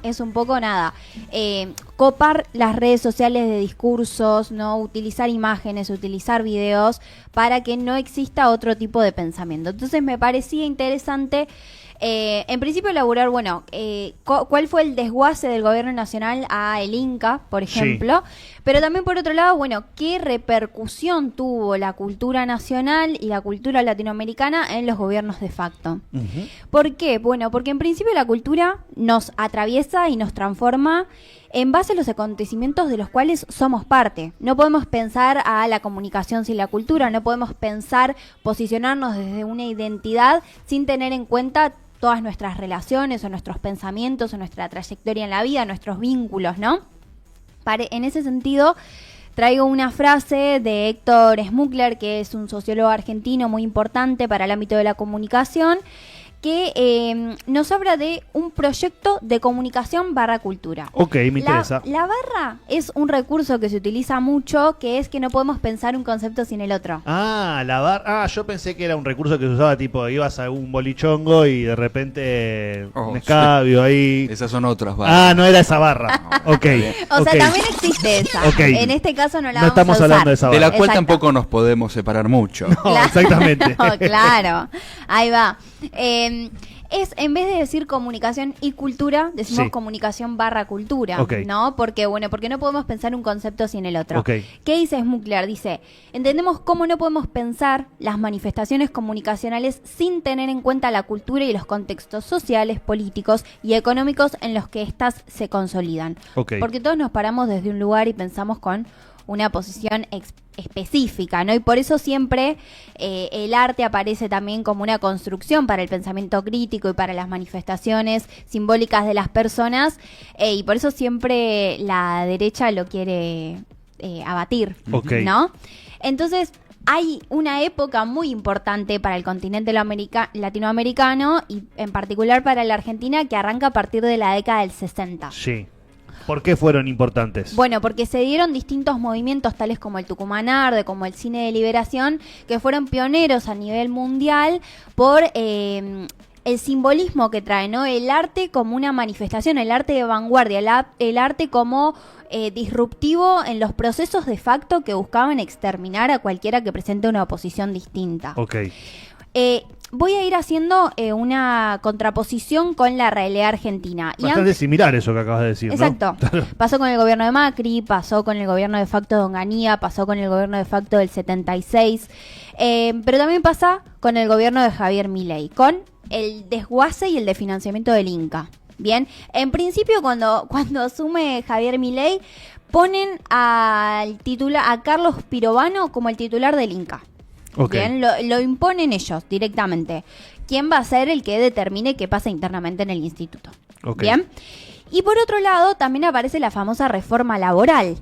es un poco nada, copar las redes sociales de discursos, no utilizar imágenes, utilizar videos para que no exista otro tipo de pensamiento. Entonces me parecía interesante, en principio elaborar, bueno, cuál fue el desguace del gobierno nacional a el Inca, por ejemplo, pero también por otro lado, bueno, qué repercusión tuvo la cultura nacional y la cultura latinoamericana en los gobiernos de facto. Uh-huh. ¿Por qué? Bueno, porque en principio la cultura nos atraviesa y nos transforma en base a los acontecimientos de los cuales somos parte. No podemos pensar a la comunicación sin la cultura, no podemos pensar posicionarnos desde una identidad sin tener en cuenta todas nuestras relaciones o nuestros pensamientos o nuestra trayectoria en la vida, nuestros vínculos, ¿no? En ese sentido, traigo una frase de Héctor Schmuckler, que es un sociólogo argentino muy importante para el ámbito de la comunicación, que nos habla de un proyecto de comunicación barra cultura. Ok, me interesa. La barra es un recurso que se utiliza mucho, que es que no podemos pensar un concepto sin el otro. Ah, la barra. Ah, yo pensé que era un recurso que se usaba tipo, ibas a un bolichongo y de repente un escabio ahí. Esas son otras barras. Ah, no era esa barra. Ok. O sea, también existe esa. Okay. En este caso no la no vamos a usar. estamos hablando de esa barra. De la cual tampoco nos podemos separar mucho. No, claro. Exactamente. No, claro. Ahí va. Es, en vez de decir comunicación y cultura, decimos comunicación barra cultura, ¿no? Porque no podemos pensar un concepto sin el otro. ¿Qué dice Schmuckler? Dice, entendemos cómo no podemos pensar las manifestaciones comunicacionales sin tener en cuenta la cultura y los contextos sociales, políticos y económicos en los que éstas se consolidan. Porque todos nos paramos desde un lugar y pensamos con una posición específica, ¿no? Y por eso siempre el arte aparece también como una construcción para el pensamiento crítico y para las manifestaciones simbólicas de las personas, y por eso siempre la derecha lo quiere abatir, ¿no? Entonces, hay una época muy importante para el continente latinoamericano y en particular para la Argentina, que arranca a partir de la década del 60. Sí. ¿Por qué fueron importantes? Bueno, porque se dieron distintos movimientos, tales como el Tucumán Arde, como el Cine de Liberación, que fueron pioneros a nivel mundial por el simbolismo que trae, ¿no? El arte como una manifestación, el arte de vanguardia, el arte como disruptivo en los procesos de facto que buscaban exterminar a cualquiera que presente una oposición distinta. Voy a ir haciendo una contraposición con la realidad argentina. Bastante similar eso que acabas de decir, ¿no? Exacto. Pasó con el gobierno de Macri, pasó con el gobierno de facto de Onganía, pasó con el gobierno de facto del 76, pero también pasa con el gobierno de Javier Milei, con el desguace y el desfinanciamiento del Inca. Bien, en principio cuando asume Javier Milei, ponen a Carlos Pirovano como el titular del Inca. Bien, lo imponen ellos directamente. ¿Quién va a ser el que determine qué pasa internamente en el instituto? Bien. Y por otro lado, también aparece la famosa reforma laboral.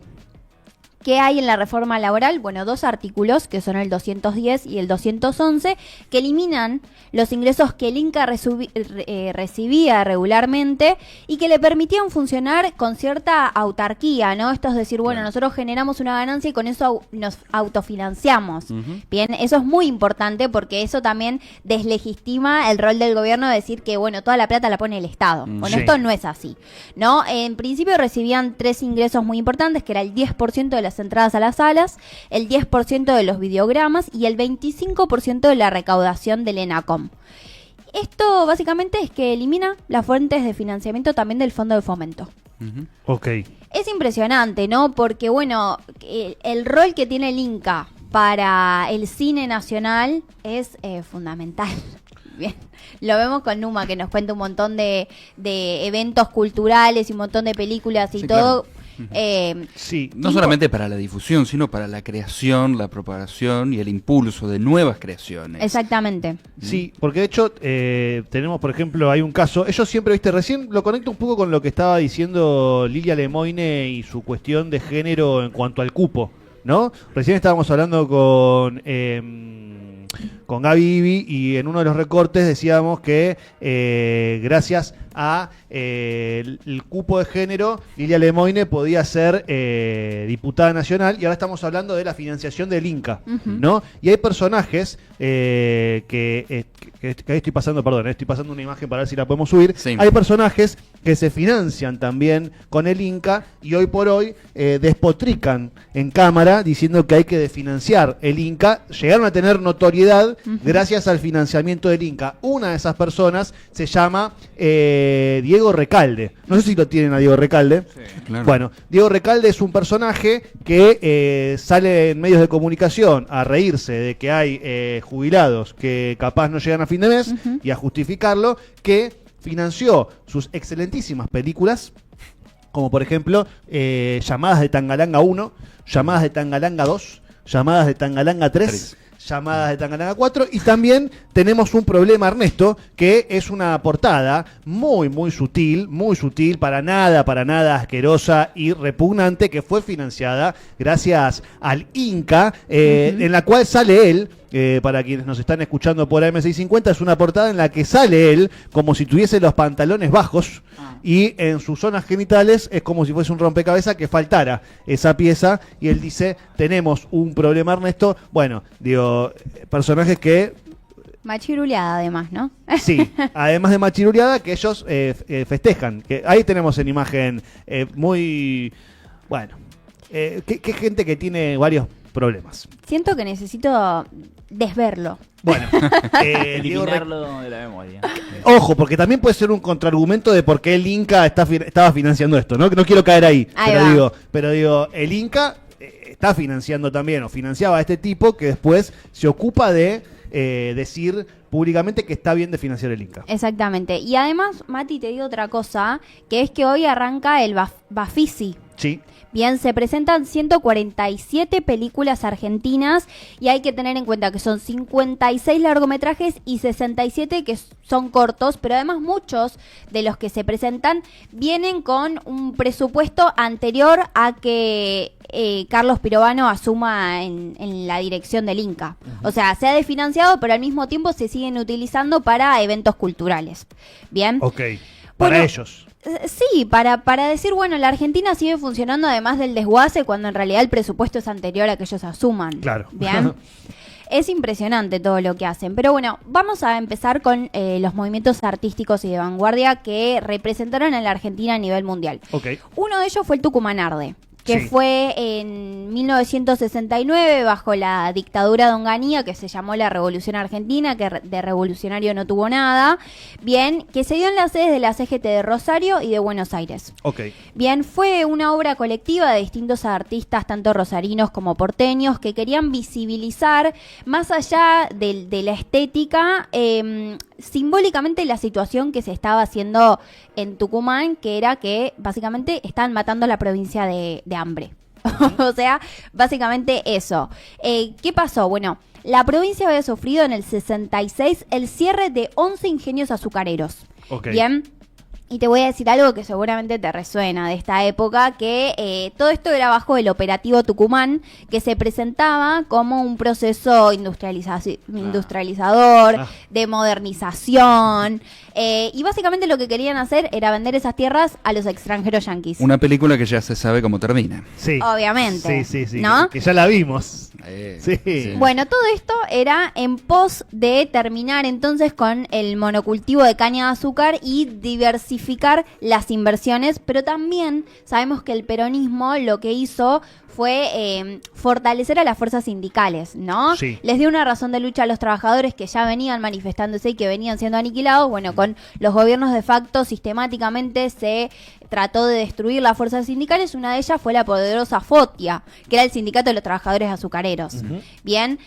¿Qué hay en la reforma laboral? Bueno, 2 artículos, que son el 210 y el 211, que eliminan los ingresos que el Inca recibía regularmente y que le permitían funcionar con cierta autarquía, ¿no? Esto es decir, bueno, nosotros generamos una ganancia y con eso nos autofinanciamos. Bien, eso es muy importante porque eso también deslegitima el rol del gobierno de decir que, bueno, toda la plata la pone el Estado. Bueno, esto no es así, ¿no? En principio recibían 3 ingresos muy importantes, que era el 10% de las entradas a las salas, el 10% de los videogramas y el 25% de la recaudación del ENACOM. Esto básicamente es que elimina las fuentes de financiamiento también del Fondo de Fomento. Es impresionante, ¿no? Porque, bueno, el rol que tiene el Inca para el cine nacional es fundamental. Bien, lo vemos con Numa, que nos cuenta un montón de eventos culturales y un montón de películas y todo. Claro. No solamente para la difusión, sino para la creación, la propagación y el impulso de nuevas creaciones. Exactamente. Sí, porque de hecho tenemos, por ejemplo, hay un caso, ellos siempre, recién lo conecto un poco con lo que estaba diciendo Lilia Lemoine y su cuestión de género en cuanto al cupo, ¿no? Recién estábamos hablando con Gaby Ibi y en uno de los recortes decíamos que gracias a el cupo de género, Lilia Lemoine podía ser diputada nacional, y ahora estamos hablando de la financiación del Inca, ¿no? Y hay personajes que ahí estoy pasando una imagen para ver si la podemos subir. Sí. Hay personajes que se financian también con el Inca y hoy por hoy despotrican en cámara diciendo que hay que desfinanciar el Inca. Llegaron a tener notoriedad gracias al financiamiento del Inca. Una de esas personas se llama Diego Recalde. No sé si lo tienen a Diego Recalde. Sí, claro. Bueno, Diego Recalde es un personaje que sale en medios de comunicación a reírse de que hay jubilados que capaz no llegan a fin de mes y a justificarlo, que financió sus excelentísimas películas, como por ejemplo Llamadas de Tangalanga 1, Llamadas de Tangalanga 2, Llamadas de Tangalanga 3, Llamadas de Tangalanga 4, y también tenemos un problema, Ernesto, que es una portada muy sutil, para nada asquerosa y repugnante, que fue financiada gracias al Inca, en la cual sale él. Para quienes nos están escuchando por AM650, es una portada en la que sale él como si tuviese los pantalones bajos y en sus zonas genitales es como si fuese un rompecabezas que faltara esa pieza, y él dice, tenemos un problema, Ernesto. Bueno, digo, personajes que... Machiruleada además, ¿no? Sí, además de machiruleada, que ellos festejan. Que ahí tenemos en imagen muy... Bueno, que gente que tiene varios problemas. Siento que necesito desverlo. Bueno, eliminarlo de la memoria. Ojo, porque también puede ser un contraargumento de por qué el Inca estaba financiando esto, ¿no? No quiero caer ahí, pero digo, el Inca está financiando también, o financiaba a este tipo que después se ocupa de decir públicamente que está bien de financiar el Inca. Exactamente. Y además, Mati, te digo otra cosa, que es que hoy arranca el Bafisi. Sí. Bien, se presentan 147 películas argentinas y hay que tener en cuenta que son 56 largometrajes y 67 que son cortos, pero además muchos de los que se presentan vienen con un presupuesto anterior a que Carlos Pirovano asuma en la dirección del Inca. O sea, se ha desfinanciado, pero al mismo tiempo se siguen utilizando para eventos culturales. Bien. Ok, para ellos. Sí, para decir, bueno, la Argentina sigue funcionando además del desguace cuando en realidad el presupuesto es anterior a que ellos asuman. Claro. Bien. Es impresionante todo lo que hacen. Pero bueno, vamos a empezar con los movimientos artísticos y de vanguardia que representaron a la Argentina a nivel mundial. Okay. Uno de ellos fue el Tucumanarde, que sí. fue en 1969 bajo la dictadura de Onganía, que se llamó la Revolución Argentina, que de revolucionario no tuvo nada. Bien, que se dio en las sedes de la CGT de Rosario y de Buenos Aires. Okay. Bien, fue una obra colectiva de distintos artistas, tanto rosarinos como porteños, que querían visibilizar, más allá de la estética, simbólicamente la situación que se estaba haciendo en Tucumán, que era que básicamente estaban matando a la provincia de hambre. O sea, básicamente eso. ¿Qué pasó? Bueno, la provincia había sufrido en el 66 el cierre de 11 ingenios azucareros. Okay. Bien. Y te voy a decir algo que seguramente te resuena de esta época, que todo esto era bajo el operativo Tucumán, que se presentaba como un proceso industrializador, de modernización, y básicamente lo que querían hacer era vender esas tierras a los extranjeros yanquis. Una película que ya se sabe cómo termina. Sí. Obviamente. Sí. ¿No? Que ya la vimos. Sí. Bueno, todo esto era en pos de terminar entonces con el monocultivo de caña de azúcar y diversificar las inversiones, pero también sabemos que el peronismo lo que hizo fue fortalecer a las fuerzas sindicales, ¿no? Sí. Les dio una razón de lucha a los trabajadores que ya venían manifestándose y que venían siendo aniquilados. Bueno, con los gobiernos de facto sistemáticamente se trató de destruir las fuerzas sindicales. Una de ellas fue la poderosa FOTIA, que era el sindicato de los trabajadores azucareros. Bien,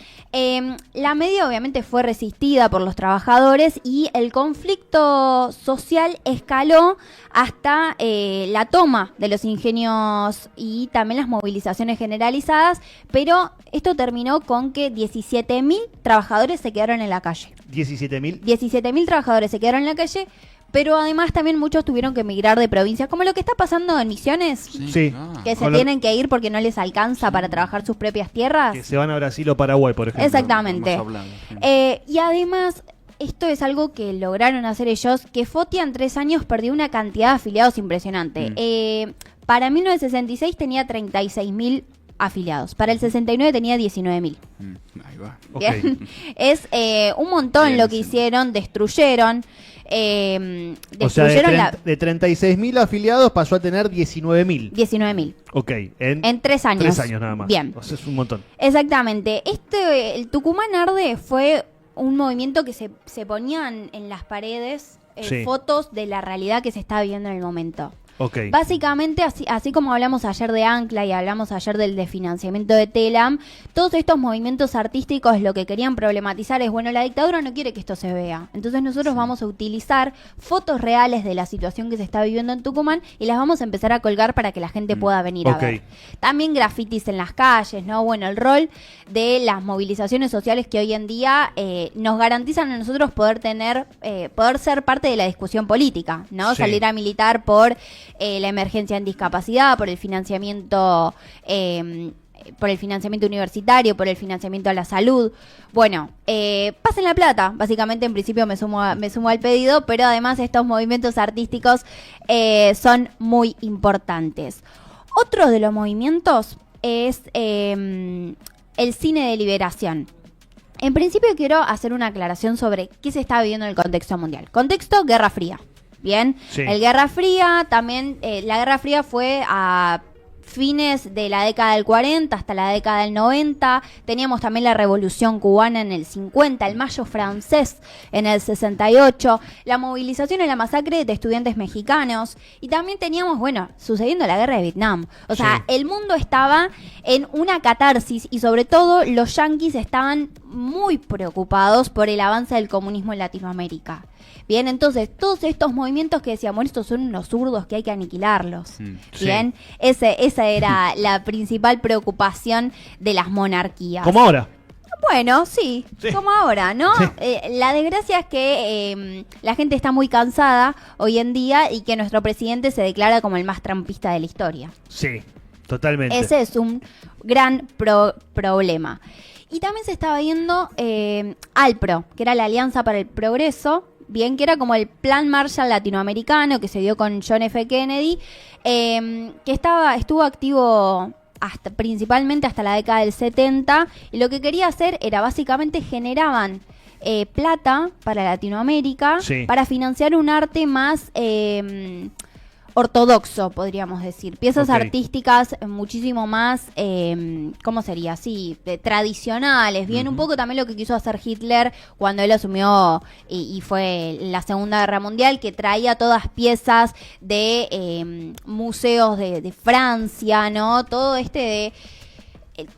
la medida obviamente fue resistida por los trabajadores y el conflicto social escaló hasta la toma de los ingenios y también las movilizaciones generalizadas, pero esto terminó con que 17.000 trabajadores se quedaron en la calle. 17.000. 17.000 trabajadores se quedaron en la calle, pero además también muchos tuvieron que emigrar de provincias, como lo que está pasando en Misiones, Sí. que se tienen que ir porque no les alcanza para trabajar sus propias tierras. Que se van a Brasil o Paraguay, por ejemplo. Exactamente. Y además, esto es algo que lograron hacer ellos, que Foti en 3 años perdió una cantidad de afiliados impresionante. Para 1966 tenía 36.000 afiliados. Para el 69 tenía 19.000. Ahí va. Bien. Es un montón Bien, lo que sí. hicieron, destruyeron. O sea, Destruyeron de 36.000 afiliados pasó a tener 19.000. 19.000. Ok, En 3 años. 3 años nada más. Bien. O sea, es un montón. Exactamente. El Tucumán Arde fue un movimiento que se ponían en las paredes Sí. fotos de la realidad que se estaba viviendo en el momento. Ok. Básicamente, así como hablamos ayer de Ancla y hablamos ayer del desfinanciamiento de Telam, todos estos movimientos artísticos lo que querían problematizar es, bueno, la dictadura no quiere que esto se vea. Entonces nosotros vamos a utilizar fotos reales de la situación que se está viviendo en Tucumán y las vamos a empezar a colgar para que la gente pueda venir Ok. a ver. También grafitis en las calles, ¿no? Bueno, el rol de las movilizaciones sociales que hoy en día nos garantizan a nosotros poder ser parte de la discusión política, ¿no? Sí. Salir a militar por la emergencia en discapacidad, por el financiamiento universitario, por el financiamiento a la salud. Bueno, pasen la plata. Básicamente, en principio me sumo al pedido, pero además estos movimientos artísticos son muy importantes. Otro de los movimientos es el cine de liberación. En principio quiero hacer una aclaración sobre qué se está viviendo en el contexto mundial. Contexto, Guerra Fría. Bien, Sí. el Guerra Fría también, la Guerra Fría fue a fines de la década del 40 hasta la década del 90. Teníamos también la Revolución Cubana en el 50, el Mayo francés en el 68, la movilización y la masacre de estudiantes mexicanos. Y también teníamos, bueno, sucediendo la Guerra de Vietnam. O sea, Sí. el mundo estaba en una catarsis y sobre todo los yanquis estaban muy preocupados por el avance del comunismo en Latinoamérica. Bien, entonces, todos estos movimientos que decíamos, bueno, estos son unos zurdos que hay que aniquilarlos. Sí. Bien, esa era la principal preocupación de las monarquías. Como ahora. Bueno, sí, Sí. como ahora, ¿no? Sí. La desgracia es que la gente está muy cansada hoy en día y que nuestro presidente se declara como el más trampista de la historia. Sí, totalmente. Ese es un gran problema. Y también se estaba viendo ALPRO, que era la Alianza para el Progreso, bien, que era como el plan Marshall latinoamericano que se dio con John F. Kennedy, que estuvo activo principalmente hasta la década del 70, y lo que quería hacer era básicamente generaban plata para Latinoamérica, Sí. para financiar un arte más ortodoxo, podríamos decir. Piezas Ok. artísticas muchísimo más, ¿cómo sería? Sí, tradicionales. Bien, un poco también lo que quiso hacer Hitler cuando él asumió y fue la Segunda Guerra Mundial, que traía todas piezas de museos de Francia, ¿no? Todo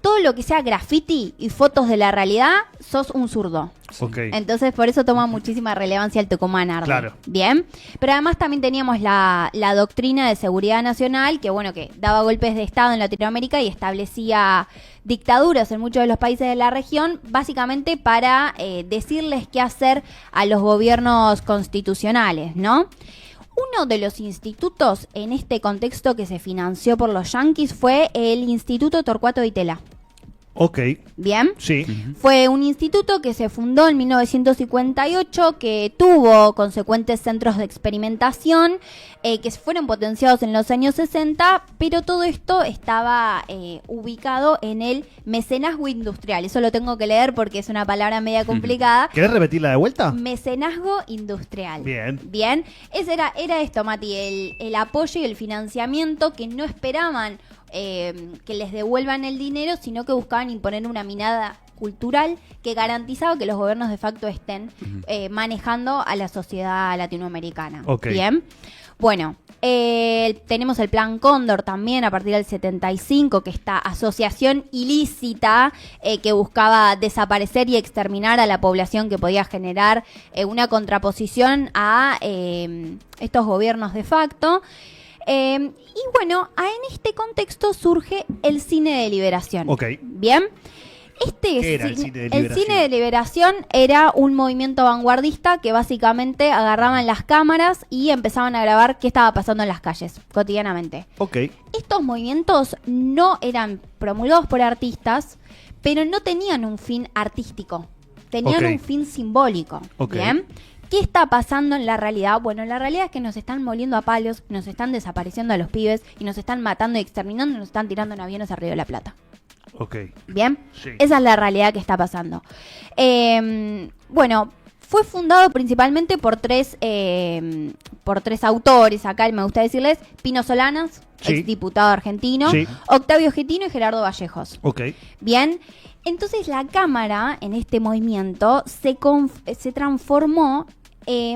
todo lo que sea graffiti y fotos de la realidad, sos un zurdo. Ok. Entonces, por eso toma muchísima relevancia el Tucumán Arde. Claro. Bien. Pero además también teníamos la doctrina de seguridad nacional, que bueno, que daba golpes de Estado en Latinoamérica y establecía dictaduras en muchos de los países de la región, básicamente para decirles qué hacer a los gobiernos constitucionales, ¿no? Uno de los institutos en este contexto que se financió por los yanquis fue el Instituto Torcuato Di Tella. Ok. Bien. Sí. Fue un instituto que se fundó en 1958, que tuvo consecuentes centros de experimentación, que fueron potenciados en los años 60, pero todo esto estaba ubicado en el mecenazgo industrial. Eso lo tengo que leer porque es una palabra media complicada. ¿Querés repetirla de vuelta? Mecenazgo industrial. Bien. Bien. Era esto, Mati, el apoyo y el financiamiento que no esperaban que les devuelvan el dinero, sino que buscaban imponer una mirada cultural que garantizaba que los gobiernos de facto estén manejando a la sociedad latinoamericana. Ok. Bien. Bueno, tenemos el Plan Cóndor también a partir del 75, que esta asociación ilícita que buscaba desaparecer y exterminar a la población, que podía generar una contraposición a estos gobiernos de facto. Y bueno, en este contexto surge el cine de liberación. Ok. Bien. ¿Qué era el cine de liberación? El cine de liberación era un movimiento vanguardista que básicamente agarraban las cámaras y empezaban a grabar qué estaba pasando en las calles cotidianamente. Ok. Estos movimientos no eran promulgados por artistas, pero no tenían un fin artístico. tenían Ok. un fin simbólico. Ok. ¿Bien? ¿Qué está pasando en la realidad? Bueno, la realidad es que nos están moliendo a palos, nos están desapareciendo a los pibes y nos están matando y exterminando y nos están tirando en aviones a Río de la Plata. Ok. ¿Bien? Sí. Esa es la realidad que está pasando. Bueno, fue fundado principalmente por tres autores, acá me gusta decirles, Pino Solanas, Sí. exdiputado argentino, Sí. Octavio Getino y Gerardo Vallejos. Ok. Bien, entonces la Cámara en este movimiento se transformó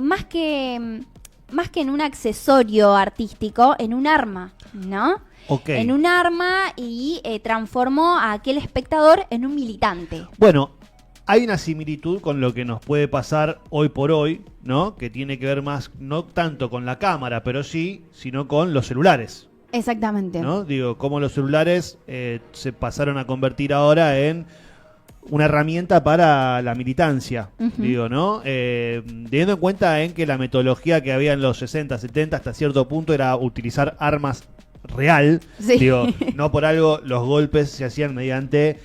más que en un accesorio artístico, en un arma, ¿no? Ok. En un arma y transformó a aquel espectador en un militante. Bueno, hay una similitud con lo que nos puede pasar hoy por hoy, ¿no? Que tiene que ver más, no tanto con la cámara, pero sí, sino con los celulares, Exactamente. ¿no? Digo, cómo los celulares se pasaron a convertir ahora en una herramienta para la militancia, Ujú. digo, ¿no? Teniendo en cuenta en que la metodología que había en los 60, 70 hasta cierto punto era utilizar armas real, Sí. digo, no por algo los golpes se hacían mediante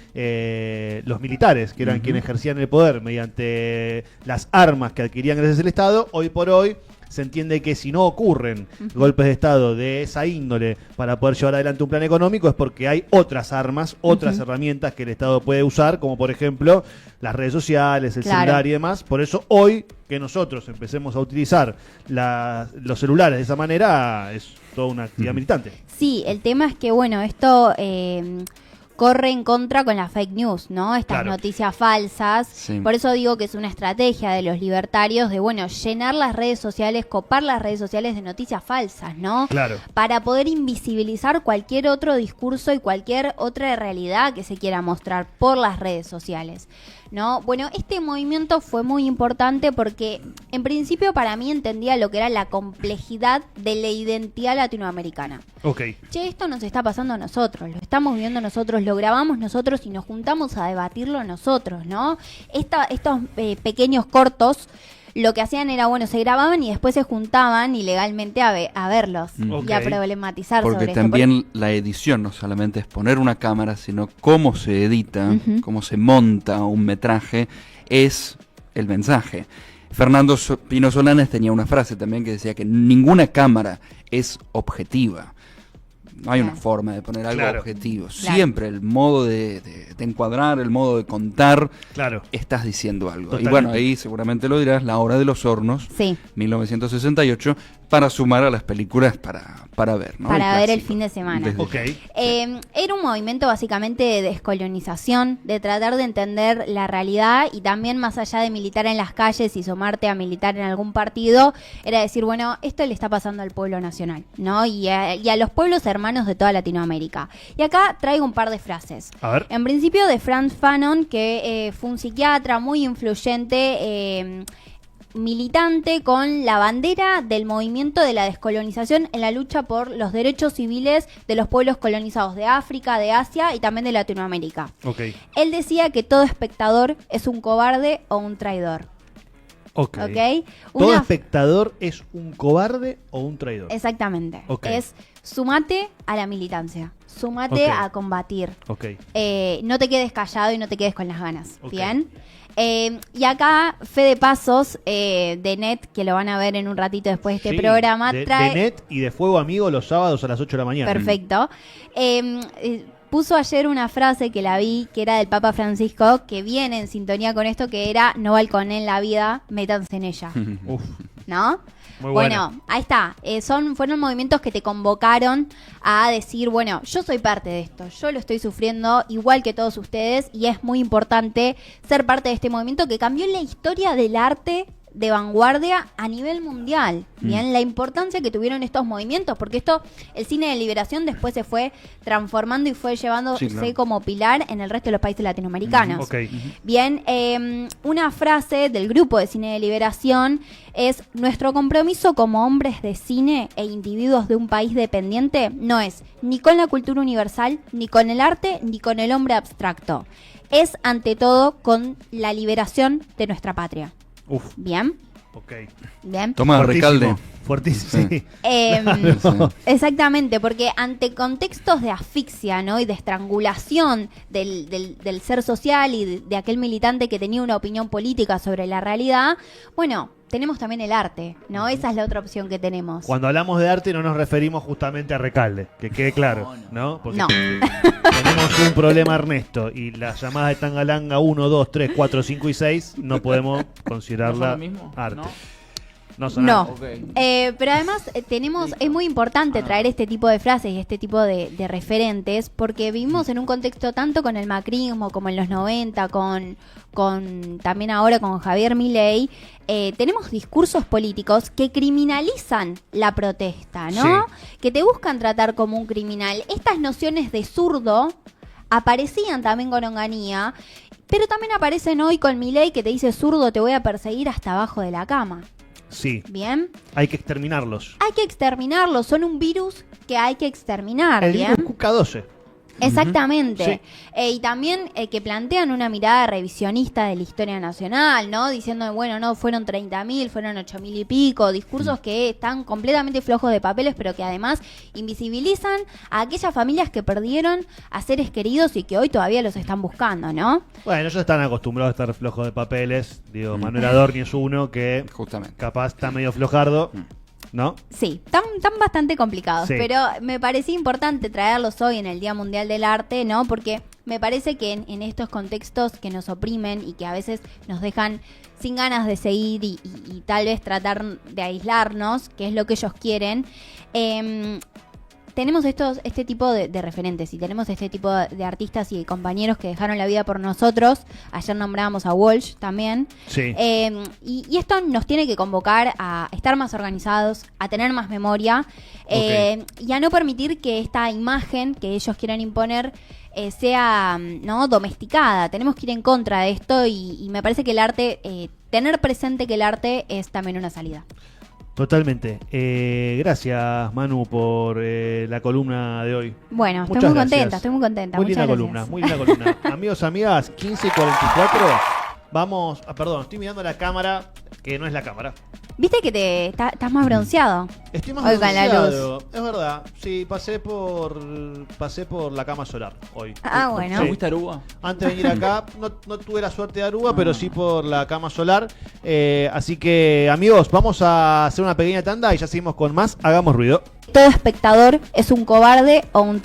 los militares, que eran quienes ejercían el poder, mediante las armas que adquirían gracias al Estado. Hoy por hoy se entiende que si no ocurren golpes de Estado de esa índole para poder llevar adelante un plan económico es porque hay otras armas, otras herramientas que el Estado puede usar, como por ejemplo las redes sociales, el Claro. celular y demás. Por eso hoy que nosotros empecemos a utilizar los celulares de esa manera es toda una actividad militante. Sí, el tema es que, bueno, esto corre en contra con la fake news, ¿no? Estas Claro. noticias falsas. Sí. Por eso digo que es una estrategia de los libertarios de, bueno, llenar las redes sociales, copar las redes sociales de noticias falsas, ¿no? Claro. Para poder invisibilizar cualquier otro discurso y cualquier otra realidad que se quiera mostrar por las redes sociales, ¿no? Bueno, este movimiento fue muy importante porque en principio para mí entendía lo que era la complejidad de la identidad latinoamericana. Ok. Che, esto nos está pasando a nosotros, lo estamos viendo nosotros, lo grabamos nosotros y nos juntamos a debatirlo nosotros, ¿no? Estos pequeños cortos lo que hacían era, bueno, se grababan y después se juntaban ilegalmente a verlos Ok. y a problematizar Porque sobre también la edición no solamente es poner una cámara, sino cómo se edita, Ujú. cómo se monta un metraje, es el mensaje. Fernando Pino Solanas tenía una frase también que decía que ninguna cámara es objetiva. No hay una Claro. forma de poner algo Claro. objetivo. Claro. Siempre el modo de encuadrar, el modo de contar, Claro. estás diciendo algo. Totalmente. Y bueno, ahí seguramente lo dirás, La Hora de los Hornos, Sí, 1968, para sumar a las películas para ver, ¿no? para ver el clásico. fin de semana. Desde Ok. ya. Era un movimiento básicamente de descolonización, de tratar de entender la realidad y también más allá de militar en las calles y sumarte a militar en algún partido, era decir, bueno, esto le está pasando al pueblo nacional, ¿no? Y a los pueblos hermanos de toda Latinoamérica. Y acá traigo un par de frases. A ver. En principio de Frantz Fanon, que fue un psiquiatra muy influyente, militante con la bandera del movimiento de la descolonización en la lucha por los derechos civiles de los pueblos colonizados de África, de Asia y también de Latinoamérica. Ok. Él decía que todo espectador es un cobarde o un traidor. Ok. ¿Ok? ¿Todo Una- espectador es un cobarde o un traidor? Exactamente. Ok. Es sumate a la militancia, sumate Ok. a combatir. Ok. No te quedes callado y no te quedes con las ganas. Ok. ¿Bien? Y acá Fede Pasos de NET, que lo van a ver en un ratito después de este Sí, programa, trae... de Net y de Fuego Amigo los sábados a las 8 de la mañana. Perfecto. Puso ayer una frase que la vi, que era del Papa Francisco, que viene en sintonía con esto, que era, no balconen la vida, métanse en ella. Uf, ¿No? muy Bueno, buena. ahí está. Fueron movimientos que te convocaron a decir, bueno, yo soy parte de esto, yo lo estoy sufriendo igual que todos ustedes y es muy importante ser parte de este movimiento que cambió la historia del arte de vanguardia a nivel mundial. Bien, la importancia que tuvieron estos movimientos, porque el cine de liberación después se fue transformando y fue llevándose Sí, claro. como pilar en el resto de los países latinoamericanos. Ok. Bien, una frase del grupo de cine de liberación es: nuestro compromiso como hombres de cine e individuos de un país dependiente no es ni con la cultura universal, ni con el arte, ni con el hombre abstracto. Es ante todo con la liberación de nuestra patria. Uf. Bien, Ok. Bien. Toma Fuertísimo, Recalde. Fuertísimo, sí. Exactamente, porque ante contextos de asfixia, ¿no? Y de estrangulación del ser social y de aquel militante que tenía una opinión política sobre la realidad, bueno, tenemos también el arte, ¿no? Esa es la otra opción que tenemos. Cuando hablamos de arte no nos referimos justamente a Recalde, que quede claro, ¿no? Porque No. tenemos un problema, Ernesto, y las llamadas de Tangalanga 1, 2, 3, 4, 5 y 6 no podemos ¿No considerarla son lo mismo? arte. ¿No? No son No. arte. Ok. Pero además es muy importante traer este tipo de frases y este tipo de referentes porque vivimos en un contexto tanto con el macrismo como en los 90, con también ahora con Javier Milei, tenemos discursos políticos que criminalizan la protesta, ¿no? Sí. Que te buscan tratar como un criminal. Estas nociones de zurdo aparecían también con Onganía, pero también aparecen hoy con Milei que te dice zurdo te voy a perseguir hasta abajo de la cama. Sí, Bien, hay que exterminarlos. hay que exterminarlos, son un virus que hay que exterminar, El ¿bien? virus Cuca12. Exactamente. Sí. Y también que plantean una mirada revisionista de la historia nacional, ¿no? Diciendo, bueno, no, fueron 30.000, fueron 8.000 y pico, discursos que están completamente flojos de papeles, pero que además invisibilizan a aquellas familias que perdieron a seres queridos y que hoy todavía los están buscando, ¿no? Bueno, ellos están acostumbrados a estar flojos de papeles. Digo, Manuel Adorni es uno que Justamente. capaz está medio flojardo, ¿no? Sí, están bastante complicados, Sí. pero me parecía importante traerlos hoy en el Día Mundial del Arte, ¿no? Porque me parece que en estos contextos que nos oprimen y que a veces nos dejan sin ganas de seguir y tal vez tratar de aislarnos, que es lo que ellos quieren, tenemos este tipo de referentes y tenemos este tipo de artistas y compañeros que dejaron la vida por nosotros. Ayer nombrábamos a Walsh también. Sí. Y esto nos tiene que convocar a estar más organizados, a tener más memoria y a no permitir que esta imagen que ellos quieran imponer sea ¿no? domesticada. Tenemos que ir en contra de esto y me parece que el arte, tener presente que el arte es también una salida. Totalmente. Gracias, Manu, por la columna de hoy. Bueno, Muchas estoy muy gracias. contenta, estoy muy contenta. Muy Muchas linda gracias. columna, muy linda columna. Amigos, amigas, 15:44. Vamos, perdón, estoy mirando la cámara, que no es la cámara. ¿Viste que estás más bronceado? Estoy más Hoy con la bronceado. Es verdad. Sí, pasé por la cama solar hoy. Ah, bueno. Sí. ¿Fuiste a Aruba? Antes de venir acá, no tuve la suerte de Aruba, pero sí por la cama solar. Así que, amigos, vamos a hacer una pequeña tanda y ya seguimos con más. Hagamos ruido. Todo espectador es un cobarde o un